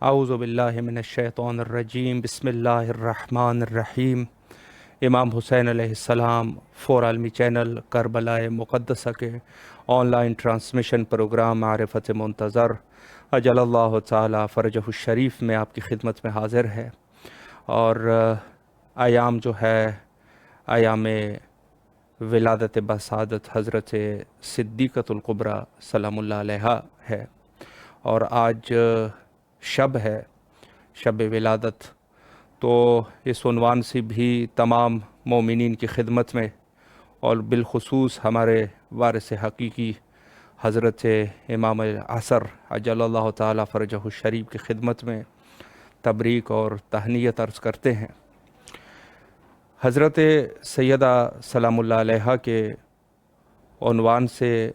اعوذ باللہ من الشیطان الرجیم بسم اللہ الرحمن الرحیم۔ امام حسین علیہ السلام فور عالمی چینل کربلا مقدسہ کے آن لائن ٹرانسمیشن پروگرام معرفت منتظر اجل اللہ تعالی فرجہ الشریف میں آپ کی خدمت میں حاضر ہے، اور ایام جو ہے ایام ولادت بسعادت حضرت صدیقۃ الکبریٰ سلام اللہ علیہا ہے، اور آج شب ہے، شب ولادت۔ تو اس عنوان سے بھی تمام مومنین کی خدمت میں، اور بالخصوص ہمارے وارث حقیقی حضرت امام العصر عجل اللہ تعالی فرجہ الشریف کی خدمت میں تبریک اور تہنیت عرض کرتے ہیں۔ حضرت سیدہ سلام اللہ علیہا کے عنوان سے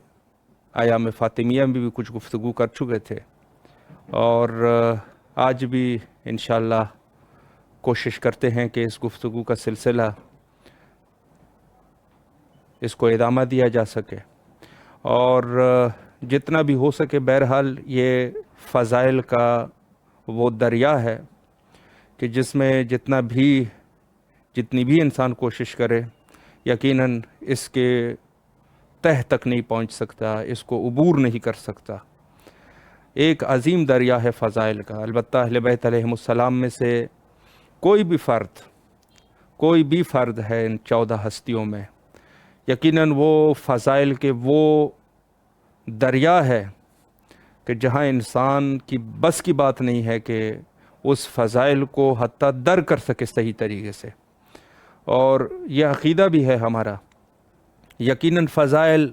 ایام فاطمیہ میں بھی کچھ گفتگو کر چکے تھے، اور آج بھی انشاءاللہ کوشش کرتے ہیں کہ اس گفتگو کا سلسلہ اس کو ادامہ دیا جا سکے، اور جتنا بھی ہو سکے بہرحال یہ فضائل کا وہ دریا ہے کہ جس میں جتنی بھی انسان کوشش کرے یقیناً اس کے تہ تک نہیں پہنچ سکتا، اس کو عبور نہیں کر سکتا۔ ایک عظیم دریا ہے فضائل کا۔ البتہ اہل بیت علیہم السلام میں سے کوئی بھی فرد ہے ان 14 ہستیوں میں، یقیناً وہ فضائل کے وہ دریا ہے کہ جہاں انسان کی بس کی بات نہیں ہے کہ اس فضائل کو حتیٰ در کر سکے صحیح طریقے سے۔ اور یہ عقیدہ بھی ہے ہمارا، یقیناً فضائل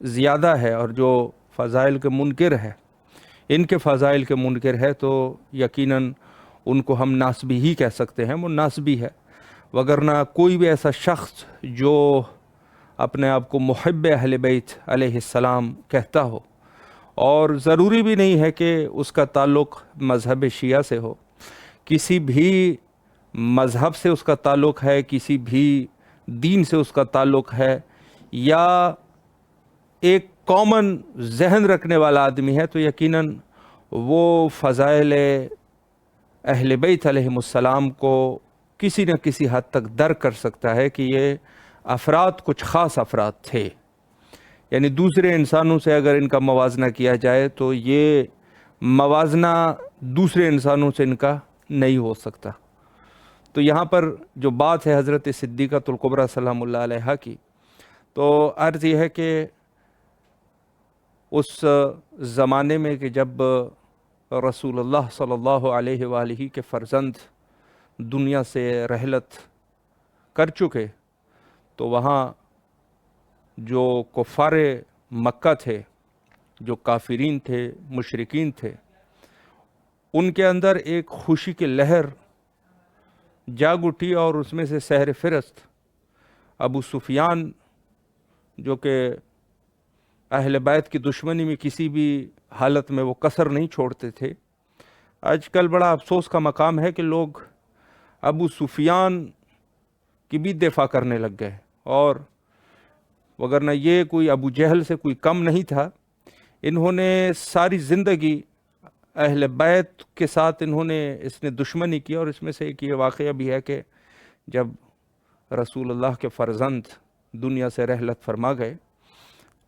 زیادہ ہے، اور جو فضائل کے منکر ہے، ان کے فضائل کے منکر ہے، تو یقیناً ان کو ہم ناسبی ہی کہہ سکتے ہیں، وہ ناسبی ہے۔ وگرنہ کوئی بھی ایسا شخص جو اپنے آپ کو محب اہل بیت علیہ السلام کہتا ہو، اور ضروری بھی نہیں ہے کہ اس کا تعلق مذہب شیعہ سے ہو، کسی بھی مذہب سے اس کا تعلق ہے، کسی بھی دین سے اس کا تعلق ہے، یا ایک کامن ذہن رکھنے والا آدمی ہے، تو یقیناً وہ فضائل اہل بیت علیہم السلام کو کسی نہ کسی حد تک درک کر سکتا ہے کہ یہ افراد کچھ خاص افراد تھے۔ یعنی دوسرے انسانوں سے اگر ان کا موازنہ کیا جائے تو یہ موازنہ دوسرے انسانوں سے ان کا نہیں ہو سکتا۔ تو یہاں پر جو بات ہے حضرت صدیقۃ الکبریٰ سلام اللہ علیہا کی، تو عرض یہ ہے کہ اس زمانے میں کہ جب رسول اللہ صلی اللہ علیہ وآلہ کے فرزند دنیا سے رحلت کر چکے، تو وہاں جو کفار مکہ تھے، جو کافرین تھے، مشرکین تھے، ان کے اندر ایک خوشی کی لہر جاگ اٹھی، اور اس میں سے سحر فرست ابو سفیان، جو کہ اہل بیت کی دشمنی میں کسی بھی حالت میں وہ کسر نہیں چھوڑتے تھے۔ آج کل بڑا افسوس کا مقام ہے کہ لوگ ابو سفیان کی بھی دفاع کرنے لگ گئے، اور وگرنہ یہ کوئی ابو جہل سے کوئی کم نہیں تھا۔ انہوں نے ساری زندگی اہل بیت کے ساتھ اس نے دشمنی کی، اور اس میں سے ایک یہ واقعہ بھی ہے کہ جب رسول اللہ کے فرزند دنیا سے رحلت فرما گئے،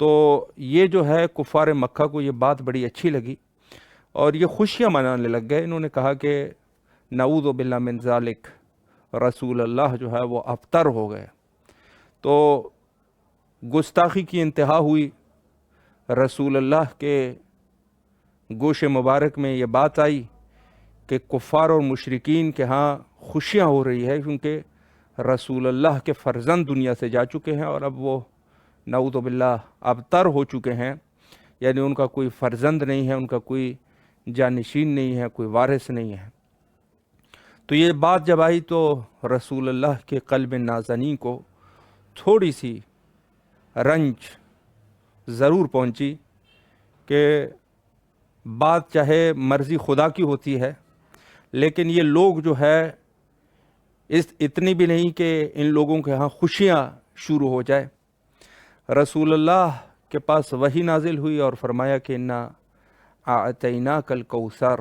تو یہ جو ہے کفار مکہ کو یہ بات بڑی اچھی لگی، اور یہ خوشیاں منانے لگ گئے۔ انہوں نے کہا کہ نعوذ باللہ من ذالک، رسول اللہ جو ہے وہ ابتر ہو گئے۔ تو گستاخی کی انتہا ہوئی، رسول اللہ کے گوش مبارک میں یہ بات آئی کہ کفار اور مشرکین کے ہاں خوشیاں ہو رہی ہے، کیونکہ رسول اللہ کے فرزند دنیا سے جا چکے ہیں، اور اب وہ نعوذ باللہ ابتر ہو چکے ہیں، یعنی ان کا کوئی فرزند نہیں ہے، ان کا کوئی جانشین نہیں ہے، کوئی وارث نہیں ہے۔ تو یہ بات جب آئی تو رسول اللہ کے قلب نازنین کو تھوڑی سی رنج ضرور پہنچی، کہ بات چاہے مرضی خدا کی ہوتی ہے، لیکن یہ لوگ جو ہے اتنی بھی نہیں کہ ان لوگوں کے ہاں خوشیاں شروع ہو جائے۔ رسول اللہ کے پاس وحی نازل ہوئی اور فرمایا کہ انا اعطیناک الکوثر،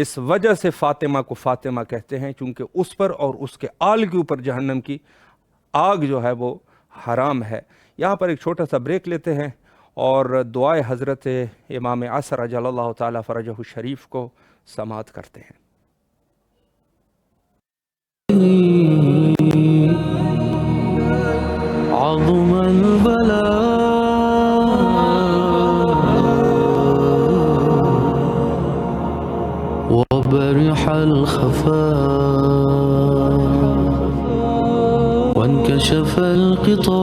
اس وجہ سے فاطمہ کو فاطمہ کہتے ہیں چونکہ اس پر اور اس کے آل کے اوپر جہنم کی آگ جو ہے وہ حرام ہے۔ یہاں پر ایک چھوٹا سا بریک لیتے ہیں اور دعائے حضرت امام عصر عجل اللہ تعالیٰ فرجہ الشریف کو سماعت کرتے ہیں۔ عظم البلاء وبرح الخفاء وانكشف الغطاء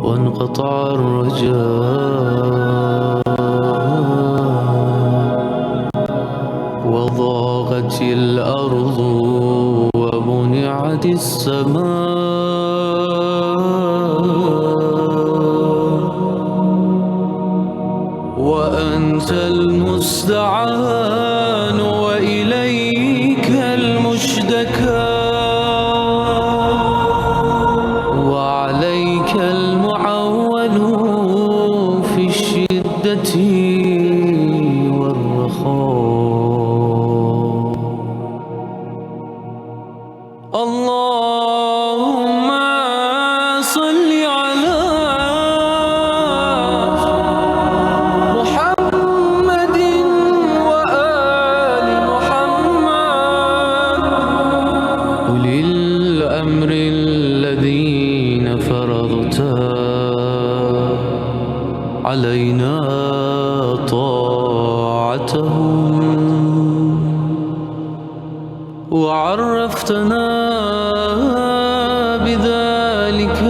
وانقطع الرجاء وضاقت الأرض ومنعت السماء وأنت المستعان وإليك المشتكى وعليك المعول في الشدة والرخاء. اللهم صل على محمد وآل محمد أولي الأمر الذين فرضت علينا طاعتهم وعرفتنا بذلك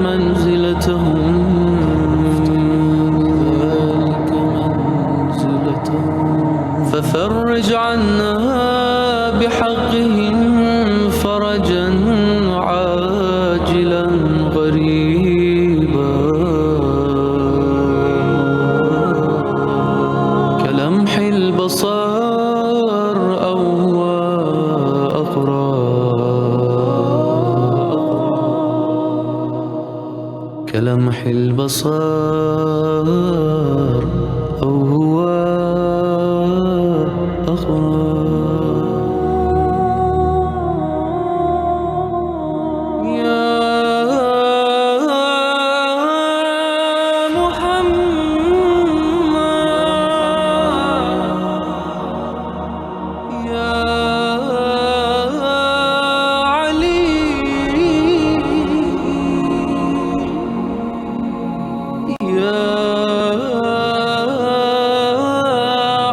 منزلتهم ففرج عنا بحقهم فرجا عاجلا غريبا كلمح البصر أو هو أقرب كلمح البصر أو هو أقرب. يا محمد يا علي يا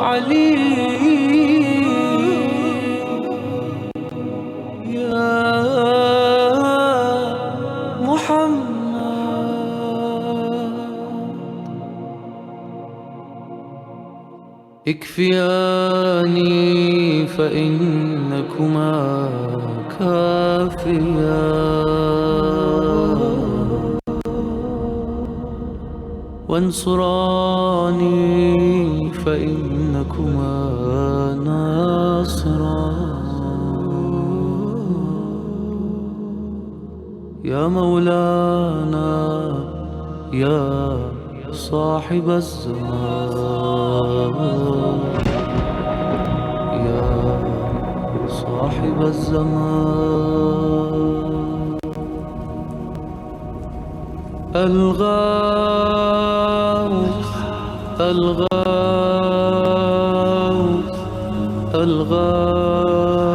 علي يا محمد اكفياني فإنكما كافيان وانصراني فإنكما ناصران يا مولانا يا صاحب الزمان يا صاحب الزمان الغاوث الغاوث الغاوث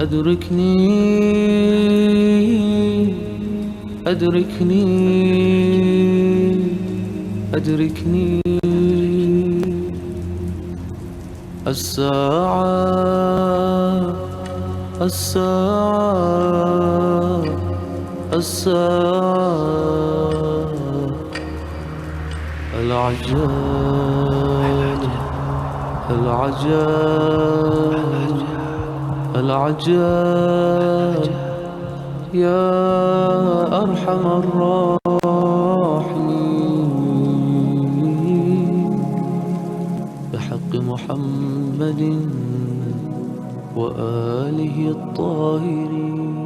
أدركني أدركني أدركني الساعة الساعة الساعة العجاب العجاب العجاب يا أرحم الراحمين بحق محمد وآله الطاهرين.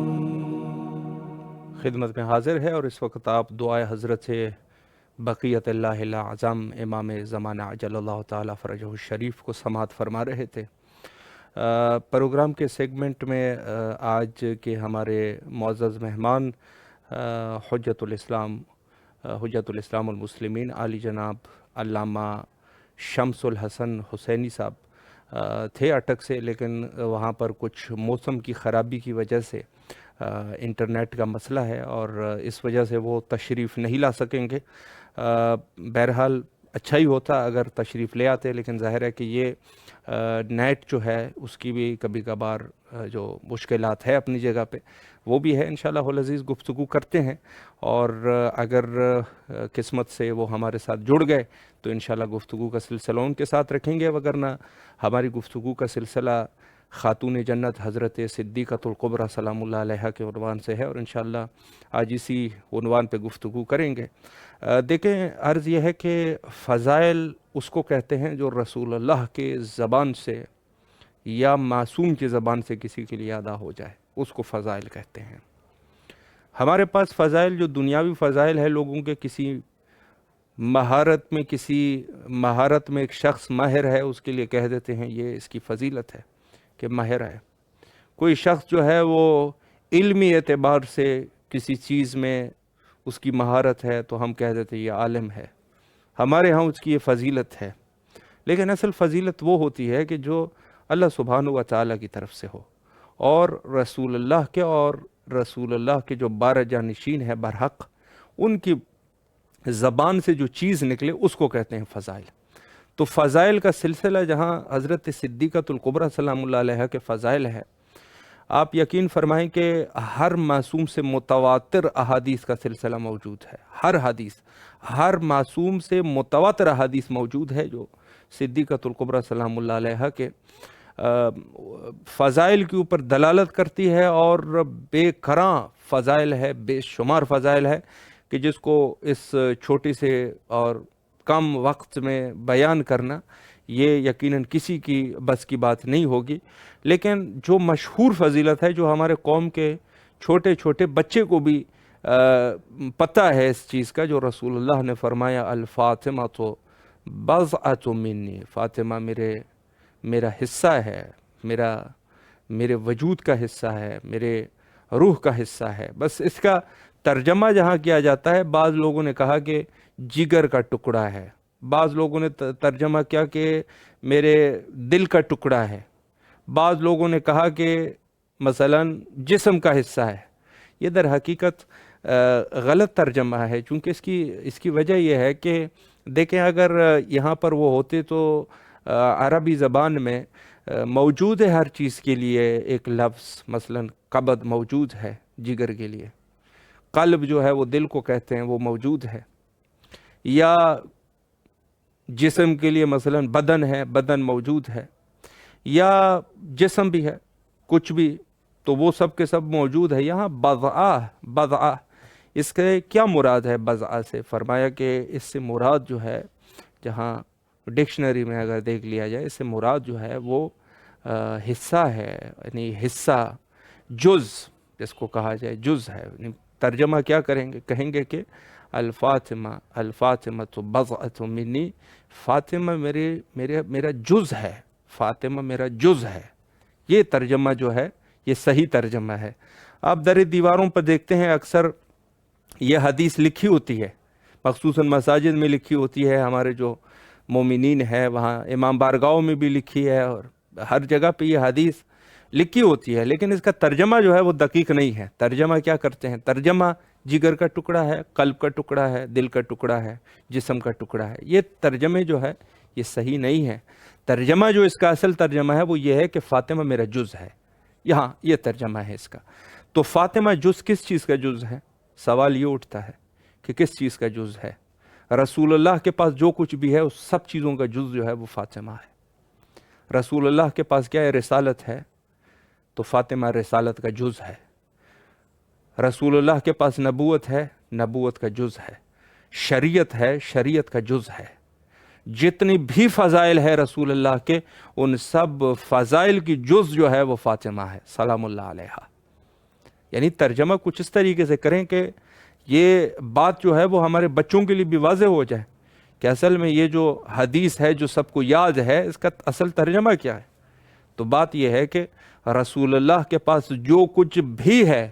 خدمت میں حاضر ہے اور اس وقت آپ دعائے حضرت بقیت اللہ اعظم امام زمانہ عجل اللہ تعالی فرجہ الشریف کو سماعت فرما رہے تھے۔ پروگرام کے سیگمنٹ میں آج کے ہمارے معزز مہمان حجت الاسلام المسلمین عالی جناب علامہ شمس الحسن حسینی صاحب تھے اٹک سے، لیکن وہاں پر کچھ موسم کی خرابی کی وجہ سے انٹرنیٹ کا مسئلہ ہے اور اس وجہ سے وہ تشریف نہیں لا سکیں گے۔ بہرحال اچھا ہی ہوتا اگر تشریف لے آتے، لیکن ظاہر ہے کہ یہ نیٹ جو ہے اس کی بھی کبھی کبھار جو مشکلات ہے اپنی جگہ پہ وہ بھی ہے۔ انشاءاللہ العزیز گفتگو کرتے ہیں، اور اگر قسمت سے وہ ہمارے ساتھ جڑ گئے تو انشاءاللہ گفتگو کا سلسلہ ان کے ساتھ رکھیں گے، وگرنہ ہماری گفتگو کا سلسلہ خاتون جنت حضرت صدیقۃ الکبریٰ سلام اللہ علیہا کے عنوان سے ہے، اور انشاءاللہ آج اسی عنوان پہ گفتگو کریں گے۔ دیکھیں، عرض یہ ہے کہ فضائل اس کو کہتے ہیں جو رسول اللہ کے زبان سے یا معصوم کی زبان سے کسی کے لیے ادا ہو جائے، اس کو فضائل کہتے ہیں۔ ہمارے پاس فضائل جو دنیاوی فضائل ہے، لوگوں کے کسی مہارت میں ایک شخص ماہر ہے، اس کے لیے کہہ دیتے ہیں یہ اس کی فضیلت ہے کہ ماہر ہے۔ کوئی شخص جو ہے وہ علمی اعتبار سے کسی چیز میں اس کی مہارت ہے تو ہم کہہ دیتے ہیں یہ عالم ہے، ہمارے ہاں اس کی یہ فضیلت ہے۔ لیکن اصل فضیلت وہ ہوتی ہے کہ جو اللہ سبحانہ و تعالیٰ کی طرف سے ہو، اور رسول اللہ کے جو 12 جانشین ہیں برحق، ان کی زبان سے جو چیز نکلے اس کو کہتے ہیں فضائل۔ تو فضائل کا سلسلہ جہاں حضرت صدیقۃ الکبریٰ سلام اللہ علیہا کے فضائل ہے، آپ یقین فرمائیں کہ ہر معصوم سے متواتر احادیث کا سلسلہ موجود ہے۔ ہر معصوم سے متواتر احادیث موجود ہے جو صدیقۃ الکبریٰ سلام اللہ علیہا کے فضائل کے اوپر دلالت کرتی ہے، اور بے کراں فضائل ہے، بے شمار فضائل ہے کہ جس کو اس چھوٹی سے اور کم وقت میں بیان کرنا یہ یقیناً کسی کی بس کی بات نہیں ہوگی۔ لیکن جو مشہور فضیلت ہے، جو ہمارے قوم کے چھوٹے چھوٹے بچے کو بھی پتہ ہے اس چیز کا، جو رسول اللہ نے فرمایا الفاطمہ تو بضعۃ منی، فاطمہ میرا حصہ ہے، میرے وجود کا حصہ ہے، میرے روح کا حصہ ہے۔ بس اس کا ترجمہ جہاں کیا جاتا ہے، بعض لوگوں نے کہا کہ جگر کا ٹکڑا ہے، بعض لوگوں نے ترجمہ کیا کہ میرے دل کا ٹکڑا ہے، بعض لوگوں نے کہا کہ مثلاً جسم کا حصہ ہے۔ یہ در حقیقت غلط ترجمہ ہے، چونکہ اس کی وجہ یہ ہے کہ دیکھیں، اگر یہاں پر وہ ہوتے تو عربی زبان میں موجود ہے ہر چیز کے لیے ایک لفظ، مثلاً قبض موجود ہے جگر کے لیے، قلب جو ہے وہ دل کو کہتے ہیں وہ موجود ہے، یا جسم کے لیے مثلاً بدن ہے، بدن موجود ہے، یا جسم بھی ہے کچھ بھی، تو وہ سب کے سب موجود ہے۔ یہاں بضعہ اس کے کیا مراد ہے؟ بضعہ سے فرمایا کہ اس سے مراد جو ہے، جہاں ڈکشنری میں اگر دیکھ لیا جائے، اس سے مراد جو ہے وہ حصہ ہے، یعنی حصہ، جز جس کو کہا جائے، جز ہے۔ یعنی ترجمہ کیا کہیں گے کہ الفاطمہ تو بضعۃ منی، فاطمہ میرا جز ہے، فاطمہ میرا جز ہے۔ یہ ترجمہ جو ہے یہ صحیح ترجمہ ہے۔ آپ در دیواروں پر دیکھتے ہیں اکثر یہ حدیث لکھی ہوتی ہے، مخصوصاً مساجد میں لکھی ہوتی ہے، ہمارے جو مومنین ہے وہاں امام بارگاہوں میں بھی لکھی ہے، اور ہر جگہ پہ یہ حدیث لکھی ہوتی ہے، لیکن اس کا ترجمہ جو ہے وہ دقیق نہیں ہے۔ ترجمہ کیا کرتے ہیں؟ ترجمہ جگر کا ٹکڑا ہے، قلب کا ٹکڑا ہے، دل کا ٹکڑا ہے، جسم کا ٹکڑا ہے۔ یہ ترجمے جو ہے یہ صحیح نہیں ہے۔ ترجمہ جو اس کا اصل ترجمہ ہے وہ یہ ہے کہ فاطمہ میرا جز ہے، یہاں یہ ترجمہ ہے اس کا۔ تو فاطمہ جز کس چیز کا جز ہے؟ سوال یہ اٹھتا ہے کہ کس چیز کا جز ہے؟ رسول اللہ کے پاس جو کچھ بھی ہے اس سب چیزوں کا جز جو ہے وہ فاطمہ ہے۔ رسول اللہ کے پاس کیا ہے؟ رسالت ہے، تو فاطمہ رسالت کا جز ہے۔ رسول اللہ کے پاس نبوت ہے، نبوت کا جز ہے۔ شریعت ہے، شریعت کا جز ہے۔ جتنی بھی فضائل ہے رسول اللہ کے، ان سب فضائل کی جز جو ہے وہ فاطمہ ہے سلام اللہ علیہا۔ یعنی ترجمہ کچھ اس طریقے سے کریں کہ یہ بات جو ہے وہ ہمارے بچوں کے لیے بھی واضح ہو جائے کہ اصل میں یہ جو حدیث ہے جو سب کو یاد ہے اس کا اصل ترجمہ کیا ہے۔ تو بات یہ ہے کہ رسول اللہ کے پاس جو کچھ بھی ہے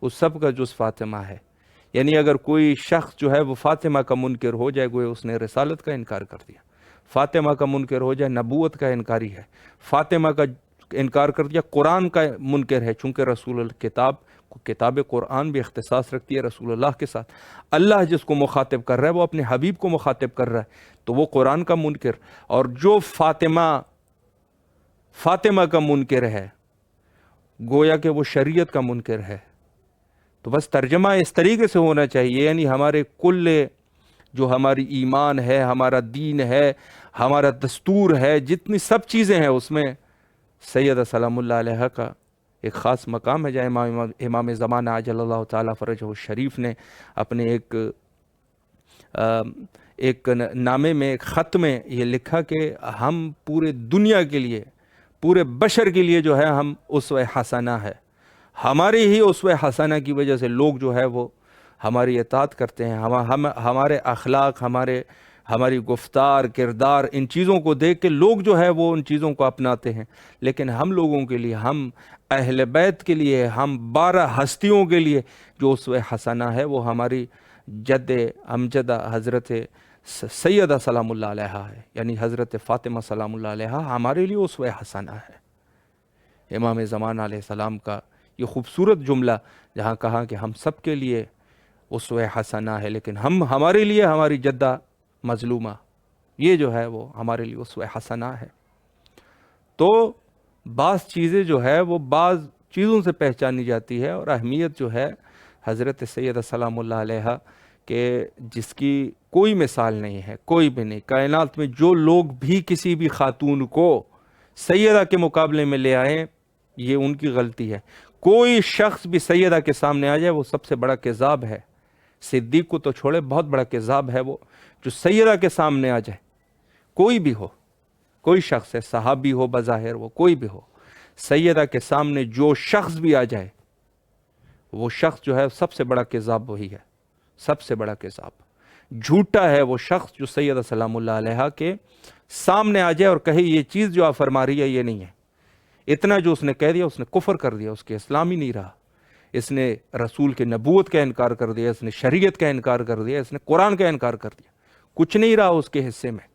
اس سب کا جز فاطمہ ہے۔ یعنی اگر کوئی شخص جو ہے وہ فاطمہ کا منکر ہو جائے گویا اس نے رسالت کا انکار کر دیا، فاطمہ کا منکر ہو جائے نبوت کا انکاری ہے، فاطمہ کا انکار کر دیا قرآن کا منکر ہے، چونکہ رسول الکتاب کتاب قرآن بھی اختصاص رکھتی ہے رسول اللہ کے ساتھ۔ اللہ جس کو مخاطب کر رہا ہے وہ اپنے حبیب کو مخاطب کر رہا ہے، تو وہ قرآن کا منکر، اور جو فاطمہ کا منکر ہے گویا کہ وہ شریعت کا منکر ہے۔ تو بس ترجمہ اس طریقے سے ہونا چاہیے، یعنی ہمارے کل جو ہماری ایمان ہے، ہمارا دین ہے، ہمارا دستور ہے، جتنی سب چیزیں ہیں اس میں سیدہ سلام اللہ علیہ کا ایک خاص مقام ہے، جہاں امام زمانہ عجل اللہ تعالیٰ فرجہ الشریف نے اپنے ایک نامے میں، ایک خط میں یہ لکھا کہ ہم پورے دنیا کے لیے، پورے بشر کے لیے جو ہے ہم اسوہ حسنہ ہے، ہماری ہی اسوہ حسنہ کی وجہ سے لوگ جو ہے وہ ہماری اطاعت کرتے ہیں، ہمارے اخلاق، ہماری گفتار، کردار، ان چیزوں کو دیکھ کے لوگ جو ہے وہ ان چیزوں کو اپناتے ہیں۔ لیکن ہم لوگوں کے لیے، ہم اہل بیت کے لیے، ہم 12 ہستیوں کے لیے جو اسوہ حسنہ ہے وہ ہماری جد امجدہ حضرت سیدہ سلام اللہ علیہ ہے، یعنی حضرت فاطمہ سلام اللہ علیہ ہمارے لیے اسوہ حسنہ ہے۔ امام زمانہ علیہ السلام کا یہ خوبصورت جملہ جہاں کہا کہ ہم سب کے لیے اسوہ حسنہ ہے، لیکن ہمارے لیے ہماری جدہ مظلومہ یہ جو ہے وہ ہمارے لیے اسوہ حسنہ ہے۔ تو بعض چیزیں جو ہے وہ بعض چیزوں سے پہچانی جاتی ہے، اور اہمیت جو ہے حضرت سیدہ سلام اللہ علیہ کہ جس کی کوئی مثال نہیں ہے، کوئی بھی نہیں کائنات میں۔ جو لوگ بھی کسی بھی خاتون کو سیدہ کے مقابلے میں لے آئیں یہ ان کی غلطی ہے۔ کوئی شخص بھی سیدہ کے سامنے آ جائے وہ سب سے بڑا کذاب ہے، صدیق کو تو چھوڑے بہت بڑا کذاب ہے وہ جو سیدہ کے سامنے آ جائے، کوئی بھی ہو، کوئی شخص ہے، صحابی ہو بظاہر وہ کوئی بھی ہو، سیدہ کے سامنے جو شخص بھی آ جائے وہ شخص جو ہے سب سے بڑا کذاب وہی ہے، سب سے بڑا کذاب جھوٹا ہے وہ شخص جو سیدہ سلام اللہ علیہ کے سامنے آ جائے اور کہے یہ چیز جو آپ فرما رہی ہے یہ نہیں ہے۔ اتنا جو اس نے کہہ دیا اس نے کفر کر دیا، اس کے اسلام ہی نہیں رہا، اس نے رسول کے نبوت کا انکار کر دیا، اس نے شریعت کا انکار کر دیا، اس نے قرآن کا انکار کر دیا، کچھ نہیں رہا اس کے حصے میں۔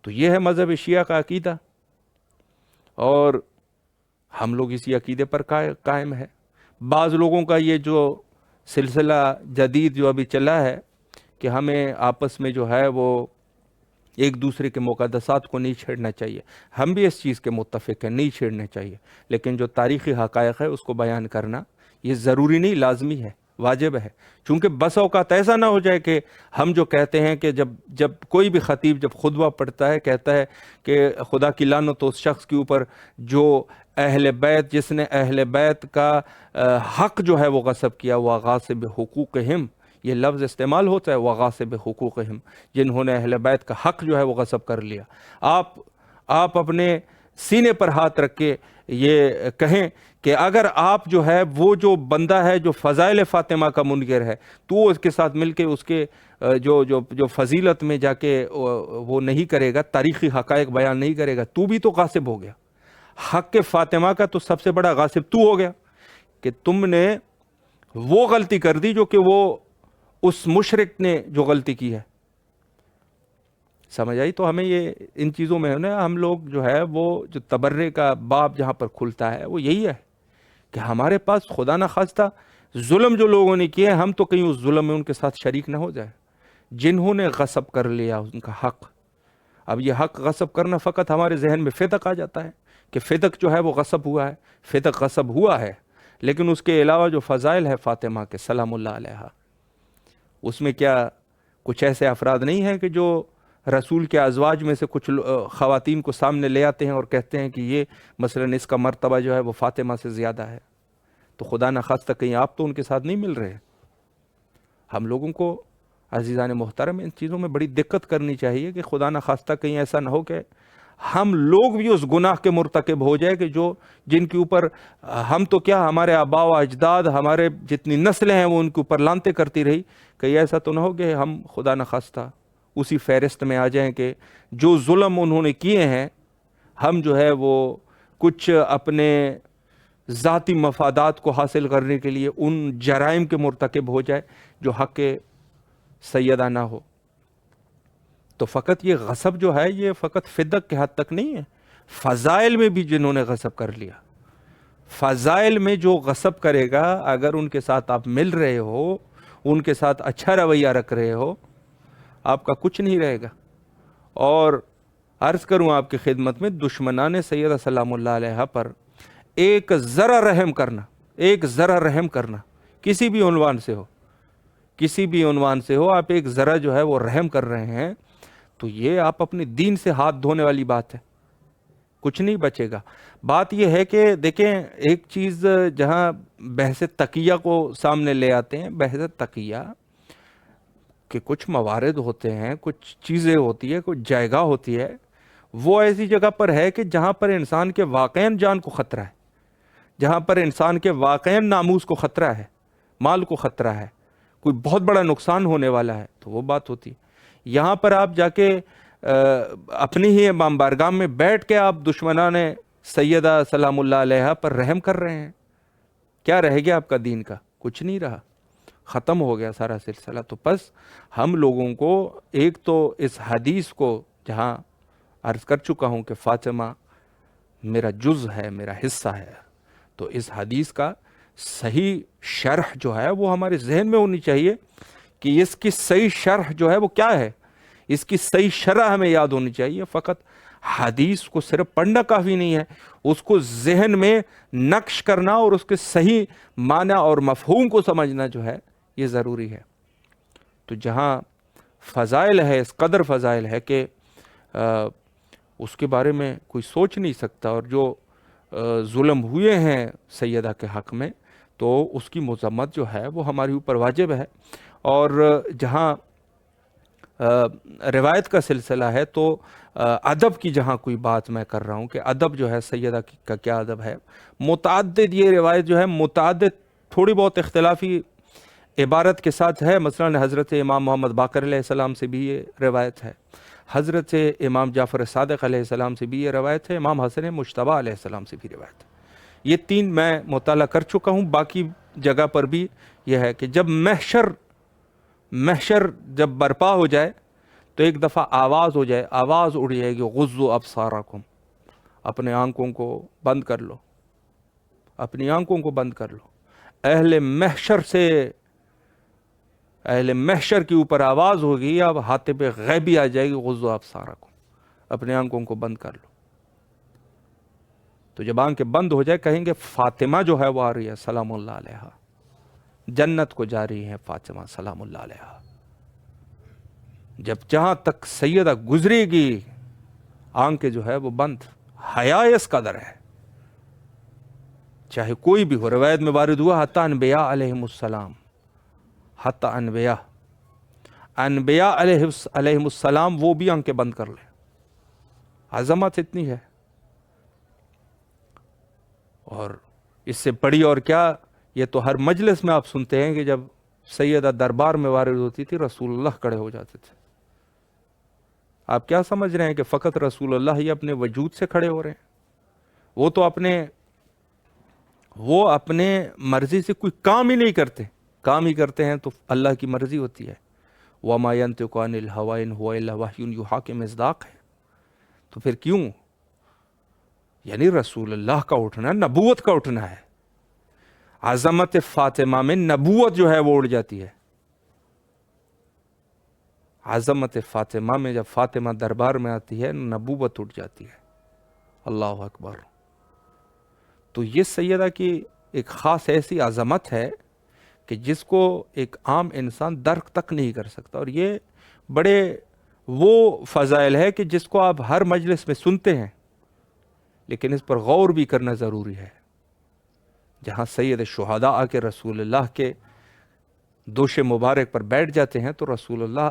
تو یہ ہے مذہب شیعہ کا عقیدہ، اور ہم لوگ اسی عقیدے پر قائم ہے۔ بعض لوگوں کا یہ جو سلسلہ جدید جو ابھی چلا ہے کہ ہمیں آپس میں جو ہے وہ ایک دوسرے کے مقدسات کو نہیں چھیڑنا چاہیے، ہم بھی اس چیز کے متفق ہیں، نہیں چھیڑنے چاہیے، لیکن جو تاریخی حقائق ہے اس کو بیان کرنا یہ ضروری نہیں، لازمی ہے، واجب ہے۔ چونکہ بس اوقات ایسا نہ ہو جائے کہ ہم جو کہتے ہیں کہ جب کوئی بھی خطیب جب خطبہ پڑھتا ہے کہتا ہے کہ خدا کی لعنت اس شخص کے اوپر جو اہل بیت، جس نے اہل بیت کا حق جو ہے وہ غصب کیا، وغاصب حقوقہم، یہ لفظ استعمال ہوتا ہے، وغاصب حقوقہم، جنہوں نے اہل بیت کا حق جو ہے وہ غصب کر لیا۔ آپ اپنے سینے پر ہاتھ رکھ کے یہ کہیں کہ اگر آپ جو ہے وہ جو بندہ ہے جو فضائل فاطمہ کا منکر ہے تو اس کے ساتھ مل کے اس کے جو فضیلت میں جا کے وہ نہیں کرے گا، تاریخی حقائق بیان نہیں کرے گا، تو بھی تو غاصب ہو گیا۔ حق فاطمہ کا تو سب سے بڑا غاصب تو ہو گیا کہ تم نے وہ غلطی کر دی جو کہ وہ اس مشرک نے جو غلطی کی ہے۔ سمجھ آئی؟ تو ہمیں یہ ان چیزوں میں ہم لوگ جو ہے وہ جو تبرے کا باب جہاں پر کھلتا ہے وہ یہی ہے کہ ہمارے پاس خدا نہ خواستہ ظلم جو لوگوں نے کیے ہم تو کہیں اس ظلم میں ان کے ساتھ شریک نہ ہو جائے، جنہوں نے غصب کر لیا ان کا حق۔ اب یہ حق غصب کرنا فقط ہمارے ذہن میں فتق آ جاتا ہے کہ فتق جو ہے وہ غصب ہوا ہے، فتق غصب ہوا ہے، لیکن اس کے علاوہ جو فضائل ہے فاطمہ کے سلام اللہ علیہ، اس میں کیا کچھ ایسے افراد نہیں ہیں کہ جو رسول کے ازواج میں سے کچھ خواتین کو سامنے لے آتے ہیں اور کہتے ہیں کہ یہ مثلا اس کا مرتبہ جو ہے وہ فاطمہ سے زیادہ ہے؟ تو خدا نہ خواستہ کہیں آپ تو ان کے ساتھ نہیں مل رہے۔ ہم لوگوں کو عزیزان محترم ان چیزوں میں بڑی دقت کرنی چاہیے کہ خدا نہ خواستہ کہیں ایسا نہ ہو کہ ہم لوگ بھی اس گناہ کے مرتکب ہو جائے کہ جن کے اوپر ہم تو کیا ہمارے آباء و اجداد ہمارے جتنی نسلیں ہیں وہ ان کے اوپر لانتے کرتی رہی، کہ ایسا تو نہ ہو کہ ہم خدا نخواستہ اسی فہرست میں آ جائیں کہ جو ظلم انہوں نے کیے ہیں ہم جو ہے وہ کچھ اپنے ذاتی مفادات کو حاصل کرنے کے لیے ان جرائم کے مرتکب ہو جائے جو حق سیدہ نہ ہو۔ تو فقط یہ غصب جو ہے یہ فقط فدق کے حد تک نہیں ہے، فضائل میں بھی جنہوں نے غصب کر لیا، فضائل میں جو غصب کرے گا اگر ان کے ساتھ آپ مل رہے ہو، ان کے ساتھ اچھا رویہ رکھ رہے ہو، آپ کا کچھ نہیں رہے گا۔ اور عرض کروں آپ کی خدمت میں، دشمنان سیدہ سلام اللہ علیہ پر ایک ذرا رحم کرنا، ایک ذرا رحم کرنا، کسی بھی عنوان سے ہو، کسی بھی عنوان سے ہو، آپ ایک ذرا جو ہے وہ رحم کر رہے ہیں تو یہ آپ اپنے دین سے ہاتھ دھونے والی بات ہے، کچھ نہیں بچے گا۔ بات یہ ہے کہ دیکھیں ایک چیز جہاں بحث تقیہ کو سامنے لے آتے ہیں، بحث تقیہ کہ کچھ موارد ہوتے ہیں، کچھ چیزیں ہوتی ہے، کچھ جگہ ہوتی ہے، وہ ایسی جگہ پر ہے کہ جہاں پر انسان کے واقعاً جان کو خطرہ ہے، جہاں پر انسان کے واقعاً ناموس کو خطرہ ہے، مال کو خطرہ ہے، کوئی بہت بڑا نقصان ہونے والا ہے، تو وہ بات ہوتی ہے۔ یہاں پر آپ جا کے اپنی ہی امام بارگاہ میں بیٹھ کے آپ دشمنان سیدہ سلام اللہ علیہ پر رحم کر رہے ہیں، کیا رہ گیا آپ کا دین کا؟ کچھ نہیں رہا، ختم ہو گیا سارا سلسلہ۔ تو بس ہم لوگوں کو ایک تو اس حدیث کو، جہاں عرض کر چکا ہوں کہ فاطمہ میرا جز ہے، میرا حصہ ہے، تو اس حدیث کا صحیح شرح جو ہے وہ ہمارے ذہن میں ہونی چاہیے کہ اس کی صحیح شرح جو ہے وہ کیا ہے، اس کی صحیح شرح ہمیں یاد ہونی چاہیے۔ فقط حدیث کو صرف پڑھنا کافی نہیں ہے، اس کو ذہن میں نقش کرنا اور اس کے صحیح معنی اور مفہوم کو سمجھنا جو ہے یہ ضروری ہے۔ تو جہاں فضائل ہے، اس قدر فضائل ہے کہ اس کے بارے میں کوئی سوچ نہیں سکتا، اور جو ظلم ہوئے ہیں سیدہ کے حق میں تو اس کی مذمت جو ہے وہ ہمارے اوپر واجب ہے۔ اور جہاں روایت کا سلسلہ ہے تو ادب کی جہاں کوئی بات میں کر رہا ہوں کہ ادب جو ہے سیدہ کا کیا ادب ہے، متعدد یہ روایت جو ہے متعدد تھوڑی بہت اختلافی عبارت کے ساتھ ہے۔ مثلا حضرت امام محمد باقر علیہ السلام سے بھی یہ روایت ہے، حضرت امام جعفر صادق علیہ السلام سے بھی یہ روایت ہے، امام حسن مجتبیٰ علیہ السلام سے بھی روایت ہے۔ یہ تین میں مطالعہ کر چکا ہوں، باقی جگہ پر بھی یہ ہے کہ جب محشر جب برپا ہو جائے تو ایک دفعہ آواز ہو جائے، آواز اڑ جائے گی، غضوا ابصارکم، اپنے آنکھوں کو بند کر لو، اپنی آنکھوں کو بند کر لو۔ اہل محشر کے اوپر آواز ہوگی، اب حاتب غیبی آ جائے گی، غضوا ابصارکم، اپنے آنکھوں کو بند کر لو۔ تو جب آنکھیں بند ہو جائے کہیں گے فاطمہ جو ہے وہ آ رہی ہے سلام اللہ علیہ، جنت کو جا رہی ہے فاطمہ سلام اللہ علیہ۔ جب جہاں تک سیدہ گزرے گی آنکھیں جو ہے وہ بند، حیا اس قدر ہے چاہے کوئی بھی ہو۔ روایت میں وارد ہوا حتی انبیاء علیہم السلام، حتی انبیاء علیہم السلام وہ بھی آنکھیں بند کر لیں، عظمت اتنی ہے۔ اور اس سے بڑی اور کیا، یہ تو ہر مجلس میں آپ سنتے ہیں کہ جب سیدہ دربار میں وارد ہوتی تھی رسول اللہ کھڑے ہو جاتے تھے۔ آپ کیا سمجھ رہے ہیں کہ فقط رسول اللہ ہی اپنے وجود سے کھڑے ہو رہے ہیں؟ وہ اپنے مرضی سے کوئی کام ہی نہیں کرتے، کام ہی کرتے ہیں تو اللہ کی مرضی ہوتی ہے۔ وَمَا يَنْطِقُ عَنِ الْهَوَىٰ إِنْ هُوَ إِلَّا وَحْيٌ يُوحَىٰ کے مصداق ہے۔ تو پھر کیوں؟ یعنی رسول اللہ کا اٹھنا نبوت کا اٹھنا ہے۔ عظمت فاطمہ میں نبوت جو ہے وہ اڑ جاتی ہے۔ عظمت فاطمہ میں جب فاطمہ دربار میں آتی ہے نبوت اٹھ جاتی ہے۔ اللہ اکبر۔ تو یہ سیدہ کی ایک خاص ایسی عظمت ہے کہ جس کو ایک عام انسان درک تک نہیں کر سکتا، اور یہ بڑے وہ فضائل ہے کہ جس کو آپ ہر مجلس میں سنتے ہیں لیکن اس پر غور بھی کرنا ضروری ہے۔ جہاں سید شہداء آ کے رسول اللہ کے دوش مبارک پر بیٹھ جاتے ہیں تو رسول اللہ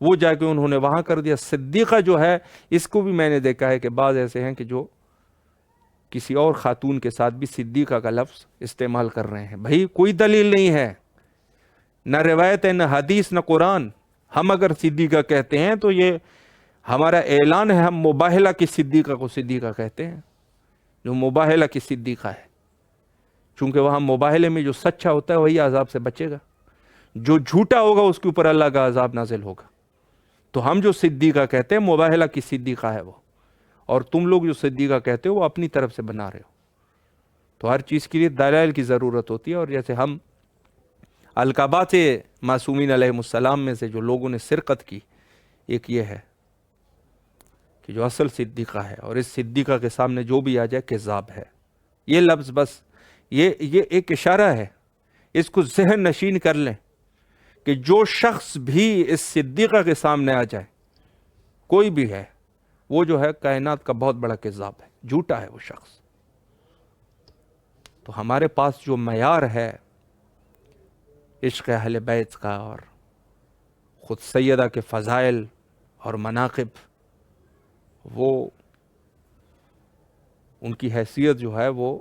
وہ جا کے انہوں نے وہاں کر دیا۔ صدیقہ جو ہے اس کو بھی میں نے دیکھا ہے کہ بعض ایسے ہیں کہ جو کسی اور خاتون کے ساتھ بھی صدیقہ کا لفظ استعمال کر رہے ہیں۔ بھائی کوئی دلیل نہیں ہے، نہ روایت ہے، نہ حدیث، نہ قرآن۔ ہم اگر صدیقہ کہتے ہیں تو یہ ہمارا اعلان ہے، ہم مباہلہ کی صدیقہ کو صدیقہ کہتے ہیں، جو مباہلہ کی صدیقہ ہے، چونکہ وہاں مباہلے میں جو سچا ہوتا ہے وہی عذاب سے بچے گا، جو جھوٹا ہوگا اس کے اوپر اللہ کا عذاب نازل ہوگا۔ تو ہم جو صدیقہ کہتے ہیں مباہلہ کی صدیقہ ہے وہ، اور تم لوگ جو صدیقہ کہتے ہو وہ اپنی طرف سے بنا رہے ہو۔ تو ہر چیز کے لیے دلائل کی ضرورت ہوتی ہے، اور جیسے ہم القابات معصومین علیہ السلام میں سے جو لوگوں نے سرقت کی، ایک یہ ہے کہ جو اصل صدیقہ ہے، اور اس صدیقہ کے سامنے جو بھی آ جائے کذاب ہے۔ یہ لفظ بس یہ ایک اشارہ ہے، اس کو ذہن نشین کر لیں کہ جو شخص بھی اس صدیقہ کے سامنے آ جائے، کوئی بھی ہے، وہ جو ہے کائنات کا بہت بڑا کذاب ہے، جھوٹا ہے وہ شخص۔ تو ہمارے پاس جو معیار ہے عشق اہل بیت کا، اور خود سیدہ کے فضائل اور مناقب، وہ ان کی حیثیت جو ہے وہ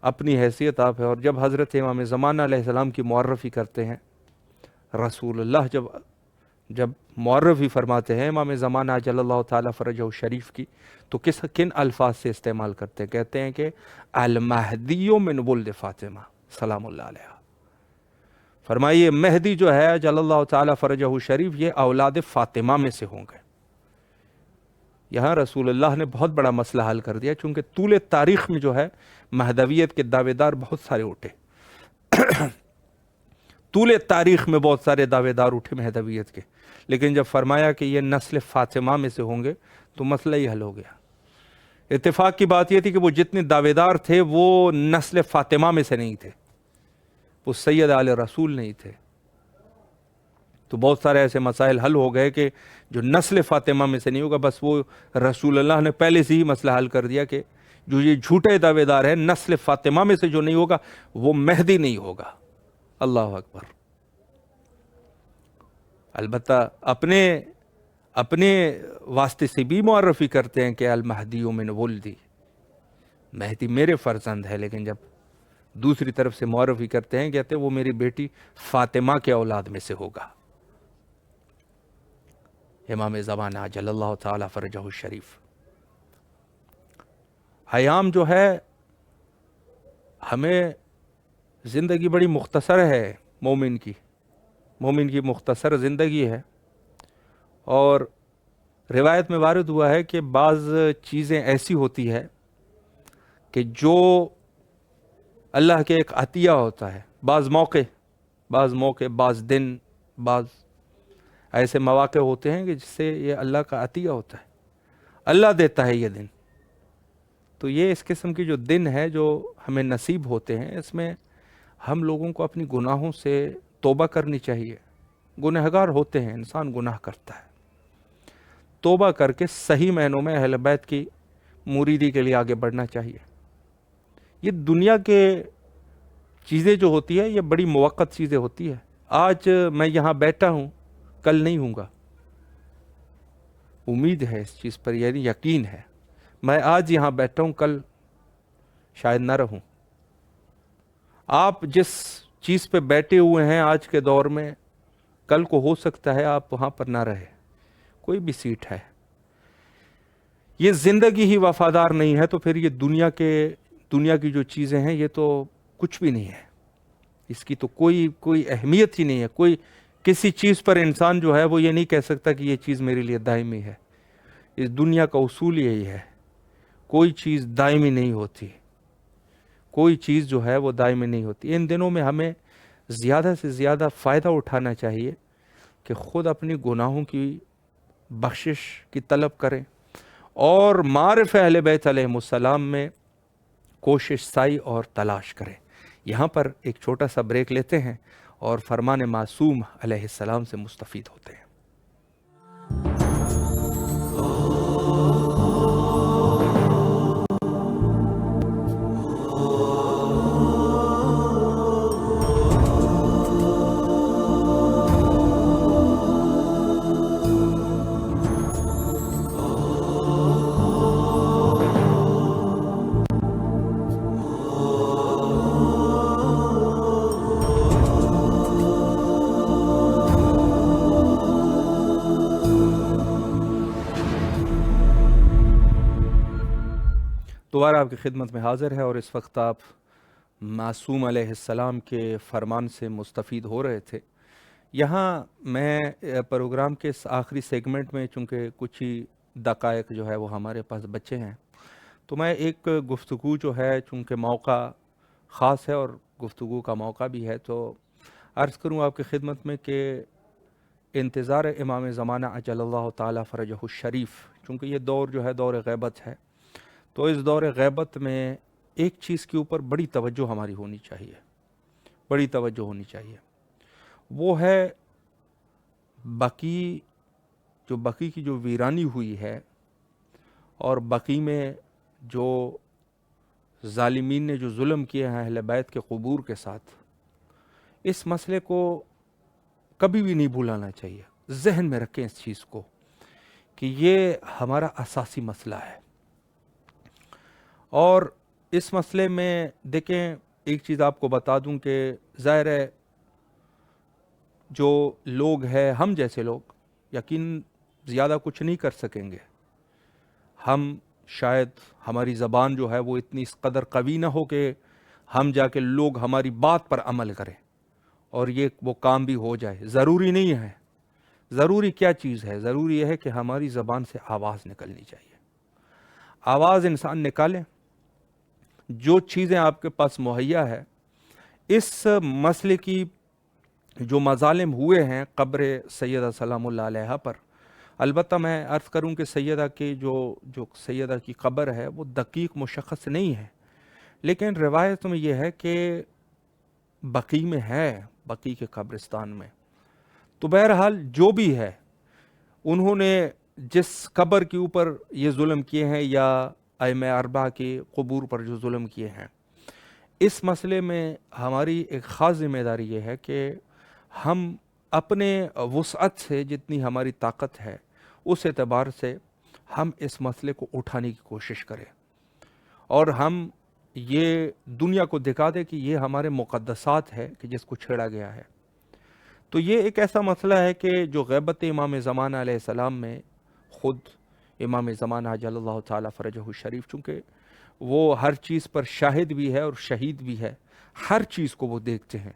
اپنی حیثیت آپ ہے۔ اور جب حضرت امام زمانہ علیہ السلام کی معرفی کرتے ہیں رسول اللہ، جب معرفی فرماتے ہیں امام زمانہ جل اللہ تعالیٰ فرجہ شریف کی، تو کن الفاظ سے استعمال کرتے ہیں؟ کہتے ہیں کہ المہدی من ولد فاطمہ سلام اللہ علیہ۔ فرمائیے مہدی جو ہے جل اللہ تعالیٰ فرجہ شریف، یہ اولاد فاطمہ میں سے ہوں گے۔ یہاں رسول اللہ نے بہت بڑا مسئلہ حل کر دیا، چونکہ طول تاریخ میں جو ہے مہدویت کے دعوے دار بہت سارے اٹھے طول تاریخ میں بہت سارے دعوے دار اٹھے مہدویت کے، لیکن جب فرمایا کہ یہ نسل فاطمہ میں سے ہوں گے تو مسئلہ ہی حل ہو گیا۔ اتفاق کی بات یہ تھی کہ وہ جتنے دعوے دار تھے وہ نسل فاطمہ میں سے نہیں تھے، وہ سید آل رسول نہیں تھے۔ تو بہت سارے ایسے مسائل حل ہو گئے کہ جو نسل فاطمہ میں سے نہیں ہوگا، بس وہ رسول اللہ نے پہلے سے ہی مسئلہ حل کر دیا کہ جو یہ جھوٹے دعوے دار ہیں نسل فاطمہ میں سے جو نہیں ہوگا وہ مہدی نہیں ہوگا۔ اللہ اکبر۔ البتہ اپنے واسطے سے بھی معرفی کرتے ہیں کہ المہدی من ولدی، مہدی میرے فرزند ہے، لیکن جب دوسری طرف سے معرفی کرتے ہیں کہتے ہیں وہ میری بیٹی فاطمہ کے اولاد میں سے ہوگا۔ امام زمانہ جل اللہ تعالی فرجہ الشریف۔ ایام جو ہے ہمیں زندگی بڑی مختصر ہے، مومن کی مختصر زندگی ہے، اور روایت میں وارد ہوا ہے کہ بعض چیزیں ایسی ہوتی ہے کہ جو اللہ کے ایک عطیہ ہوتا ہے۔ بعض موقع، بعض دن، بعض ایسے مواقع ہوتے ہیں کہ جس سے یہ اللہ کا عطیہ ہوتا ہے، اللہ دیتا ہے یہ دن۔ تو یہ اس قسم کی جو دن ہے جو ہمیں نصیب ہوتے ہیں، اس میں ہم لوگوں کو اپنی گناہوں سے توبہ کرنی چاہیے۔ گنہگار ہوتے ہیں، انسان گناہ کرتا ہے، توبہ کر کے صحیح معنوں میں اہل بیت کی مریدی کے لیے آگے بڑھنا چاہیے۔ یہ دنیا کے چیزیں جو ہوتی ہے یہ بڑی موقت چیزیں ہوتی ہے۔ آج میں یہاں بیٹھا ہوں، کل نہیں ہوں گا، امید ہے اس چیز پر، یعنی یقین ہے۔ میں آج یہاں بیٹھا ہوں، کل شاید نہ رہوں۔ آپ جس چیز پہ بیٹھے ہوئے ہیں آج کے دور میں، کل کو ہو سکتا ہے آپ وہاں پر نہ رہے، کوئی بھی سیٹ ہے۔ یہ زندگی ہی وفادار نہیں ہے تو پھر یہ دنیا کی جو چیزیں ہیں یہ تو کچھ بھی نہیں ہے، اس کی تو کوئی اہمیت ہی نہیں ہے۔ کسی چیز پر انسان جو ہے وہ یہ نہیں کہہ سکتا کہ یہ چیز میرے لیے دائمی ہے۔ اس دنیا کا اصول یہی ہے، کوئی چیز دائمی نہیں ہوتی، کوئی چیز جو ہے وہ دائمی نہیں ہوتی۔ ان دنوں میں ہمیں زیادہ سے زیادہ فائدہ اٹھانا چاہیے کہ خود اپنی گناہوں کی بخشش کی طلب کریں، اور معرف اہل بیت علیہ السلام میں کوشش سائی اور تلاش کریں۔ یہاں پر ایک چھوٹا سا بریک لیتے ہیں اور فرمان معصوم علیہ السلام سے مستفید ہوتے ہیں۔ دوبارہ آپ کی خدمت میں حاضر ہے، اور اس وقت آپ معصوم علیہ السلام کے فرمان سے مستفید ہو رہے تھے۔ یہاں میں پروگرام کے اس آخری سیگمنٹ میں، چونکہ کچھ ہی دقائق جو ہے وہ ہمارے پاس بچے ہیں، تو میں ایک گفتگو جو ہے، چونکہ موقع خاص ہے اور گفتگو کا موقع بھی ہے، تو عرض کروں آپ کی خدمت میں کہ انتظار امام زمانہ اجل اللہ تعالیٰ فرجہ الشریف، چونکہ یہ دور جو ہے دور غیبت ہے، تو اس دور غیبت میں ایک چیز کے اوپر بڑی توجہ ہماری ہونی چاہیے، بڑی توجہ ہونی چاہیے، وہ ہے بقی کی جو ویرانی ہوئی ہے، اور بقی میں جو ظالمین نے جو ظلم کیے ہیں اہل بیت کے قبور کے ساتھ، اس مسئلے کو کبھی بھی نہیں بھولانا چاہیے، ذہن میں رکھیں اس چیز کو کہ یہ ہمارا اساسی مسئلہ ہے۔ اور اس مسئلے میں دیکھیں، ایک چیز آپ کو بتا دوں کہ ظاہر ہے جو لوگ ہیں، ہم جیسے لوگ یقین زیادہ کچھ نہیں کر سکیں گے، ہم شاید ہماری زبان جو ہے وہ اتنی اس قدر قوی نہ ہو کہ ہم جا کے لوگ ہماری بات پر عمل کریں اور یہ وہ کام بھی ہو جائے، ضروری نہیں ہے۔ ضروری کیا چیز ہے؟ ضروری یہ ہے کہ ہماری زبان سے آواز نکلنی چاہیے، آواز انسان نکالے، جو چیزیں آپ کے پاس مہیا ہے۔ اس مسئلے کی جو مظالم ہوئے ہیں قبر سیدہ سلام اللہ علیہا پر، البتہ میں عرض کروں کہ سیدہ کی جو سیدہ کی قبر ہے وہ دقیق مشخص نہیں ہے، لیکن روایت میں یہ ہے کہ بقی میں ہے، بقی کے قبرستان میں۔ تو بہرحال جو بھی ہے، انہوں نے جس قبر کے اوپر یہ ظلم کیے ہیں یا ائمہ اربعہ کے قبور پر جو ظلم کیے ہیں، اس مسئلے میں ہماری ایک خاص ذمہ داری یہ ہے کہ ہم اپنے وسعت سے جتنی ہماری طاقت ہے اس اعتبار سے ہم اس مسئلے کو اٹھانے کی کوشش کریں، اور ہم یہ دنیا کو دکھا دیں کہ یہ ہمارے مقدسات ہے کہ جس کو چھیڑا گیا ہے۔ تو یہ ایک ایسا مسئلہ ہے کہ جو غیبت امام زمانہ علیہ السلام میں خود امام زمانہ اجل اللہ تعالیٰ فرجہ الشریف، چونکہ وہ ہر چیز پر شاہد بھی ہے اور شہید بھی ہے، ہر چیز کو وہ دیکھتے ہیں،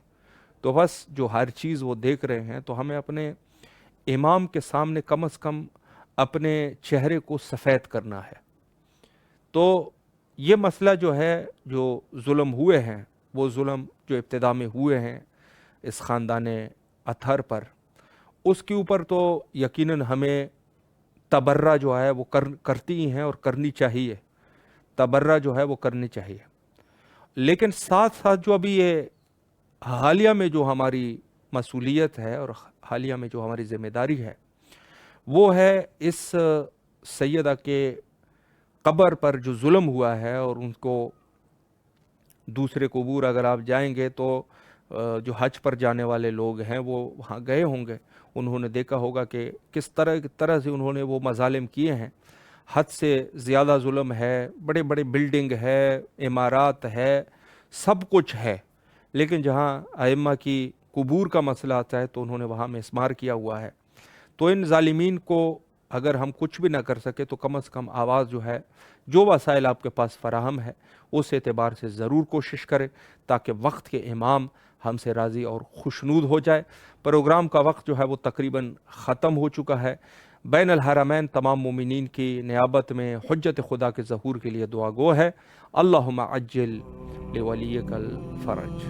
تو بس جو ہر چیز وہ دیکھ رہے ہیں، تو ہمیں اپنے امام کے سامنے کم از کم اپنے چہرے کو سفید کرنا ہے۔ تو یہ مسئلہ جو ہے، جو ظلم ہوئے ہیں، وہ ظلم جو ابتدا میں ہوئے ہیں اس خاندان اطہر پر، اس کے اوپر تو یقیناً ہمیں تبرہ جو ہے وہ کرتی ہیں اور کرنی چاہیے، تبرہ جو ہے وہ کرنی چاہیے، لیکن ساتھ ساتھ جو ابھی یہ حالیہ میں جو ہماری مسئولیت ہے اور حالیہ میں جو ہماری ذمہ داری ہے، وہ ہے اس سیدہ کے قبر پر جو ظلم ہوا ہے، اور ان کو دوسرے قبور اگر آپ جائیں گے تو جو حج پر جانے والے لوگ ہیں وہ وہاں گئے ہوں گے، انہوں نے دیکھا ہوگا کہ کس طرح سے انہوں نے وہ مظالم کیے ہیں، حد سے زیادہ ظلم ہے، بڑے بڑے بلڈنگ ہے، عمارات ہے، سب کچھ ہے، لیکن جہاں ائمہ کی قبور کا مسئلہ آتا ہے تو انہوں نے وہاں مسمار کیا ہوا ہے۔ تو ان ظالمین کو اگر ہم کچھ بھی نہ کر سکے تو کم از کم آواز جو ہے، جو وسائل آپ کے پاس فراہم ہے، اس اعتبار سے ضرور کوشش کریں تاکہ وقت کے امام ہم سے راضی اور خوشنود ہو جائے۔ پروگرام کا وقت جو ہے وہ تقریباً ختم ہو چکا ہے۔ بین الحرمین تمام مومنین کی نیابت میں حجت خدا کے ظہور کے لیے دعا گو ہے، اللہم عجل لولیک الفرج۔